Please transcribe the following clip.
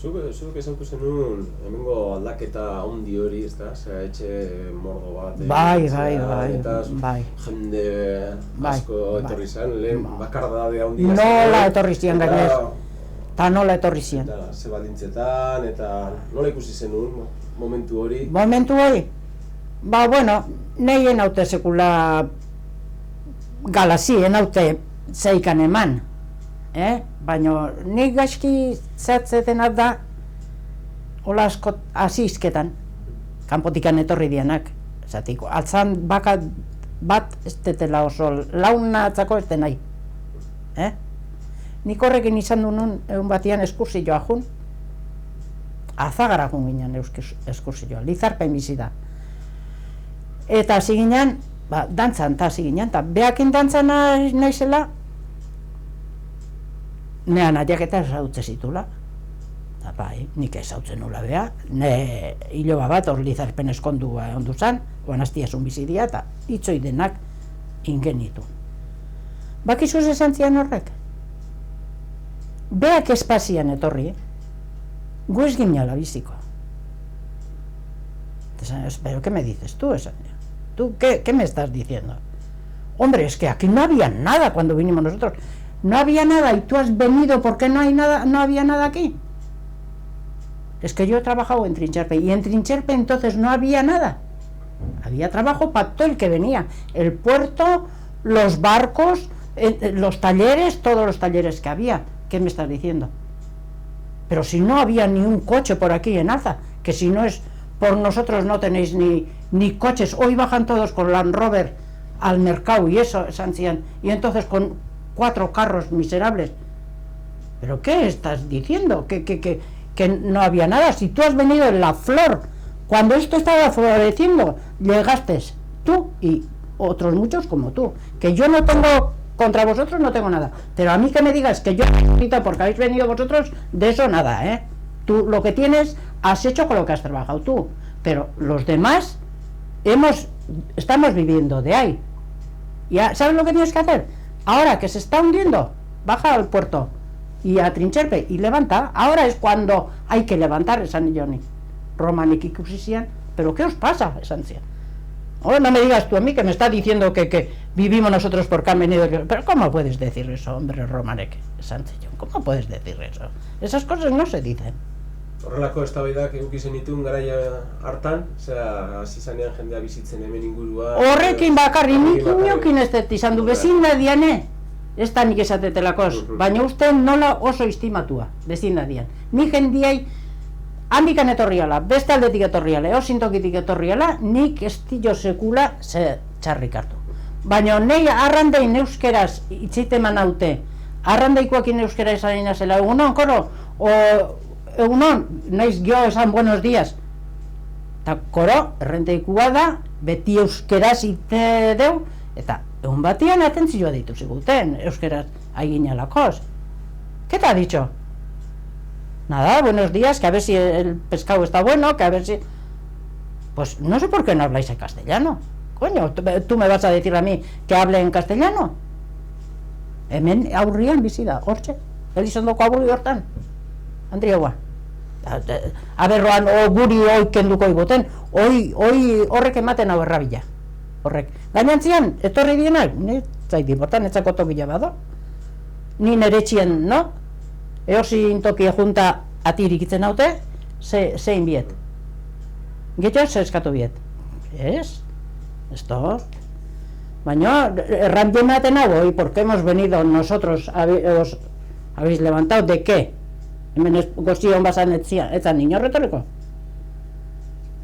Zuk esantu zenun, hemengo aldaketa handi hori, ez da? Zera, etxe mordo bat... Bai. Jende asko etorri zen, lehen bakardade handi... Nola etorri zian gainez. Eta nola etorri zian. Eta ze baldintzetan, eta nola ikusi zenun momentu hori? Momentu hori? Ba, bueno, nahi enaute sekula galazi, enaute zeikan eman. Baina nik gaizki zehatzetenak da hola asko azizketan kanpotikan etorri dianak. Zatik, altzan bat ez detela oso launatzako ez denai. Nik horrekin izan du nun egun batian eskursioa jun. Azagara jun ginen eskursioa, Lizarpen bizi da. Eta hasi ginen, dantzan eta hasi ginen, eta behakin dantzan naizela, nean adiak eta ezautze zitula. Eta bai, nik ezautzen nula beha, ne hiloba bat hor Lizarpen eskondu ondu zan, oan hastiasun bizidia, eta itzoi denak ingenitu. Bakizuz esan zian horrek? Beak espazian etorri, gu ez ginala biziko. Pero, ¿qué me dices tú? ¿Tú qué me estás diciendo? Hombre, es que aquí no había nada cuando vinimos nosotros. No había nada y tú has venido porque no había nada aquí. Es que yo he trabajado en Trincherpe y en Trincherpe entonces no había nada. Había trabajo para todo el que venía. El puerto, los barcos, los talleres, todos los talleres que había. ¿Qué me estás diciendo? Pero si no había ni un coche por aquí en Alza, que si no es por nosotros no tenéis ni coches. Hoy bajan todos con Land Rover al mercado y eso, Sancian, y entonces con 4 carros miserables. ¿Pero qué estás diciendo? Que no había nada. Si tú has venido en la flor, cuando esto estaba floreciendo, llegaste tú y otros muchos como tú. Que yo no tengo, contra vosotros no tengo nada. Pero a mí que me digas que yo porque habéis venido vosotros, de eso nada, Tú lo que tienes, has hecho con lo que has trabajado tú. Pero los demás, estamos viviendo de ahí. ¿Ya sabes lo que tienes que hacer? Ahora que se está hundiendo, baja al puerto y a Trincherpe y levanta. Ahora es cuando hay que levantar esa Johnny. Romanik ikusizian, pero ¿qué os pasa, Sancia? Ahora no me digas tú a mí que me está diciendo que vivimos nosotros porque han venido. Pero ¿cómo puedes decir eso, hombre, Romanek, Sancia? ¿Cómo puedes decir eso? Esas cosas no se dicen. Horrelako eztabaidak eduki zenitun garaia hartan, hasi zanean jendea bizitzen hemen ingurua... Horrekin bakarri, nik inokin ez dut izan du, bezindadian, ez da nik esatetelakoz, baina uste nola oso istimatua, bezindadian. Nik jendiai handikan etorriala, beste aldetik etorriala, osintokitik etorriala, nik ez dio sekula ze txarrik hartu. Baina nahi arrandein euskeraz itziteman haute, arrandeikoakin euskera esan inazela, egunon, koro, egunon, naiz gio esan buenos días. Eta koro, errenteikua da, beti euskeraz ite deu, eta egun batian atentzioa ditu ziguten, euskeraz aiginalakoz. ¿Qué te ha dicho? Nada, buenos días, que a ver si el pescado está bueno, que a ver si... Pues no sé por qué no habláis en castellano. Coño, ¿tú me vas a decir a mí que hable en castellano? Hemen aurrian bizi da, hortxe, Elizondoko aburi hortan. Andriaua. Aberroan, guri hoi kenduko iguten, hoi horrek ematen hau errabila. Horrek. Gainantzian, etorri dienak, zaiti, bortan etzako tokila bado. Ni nere txien, no? Eosin tokia junta atirik itzen haute, zein biet. Getxo, ze eskatu biet. Esto. Baina, erran ematen hau, hoi, porque hemos venido nosotros, habéis levantado, ¿de qué? Hemen gozion bazan etzan inorretoreko.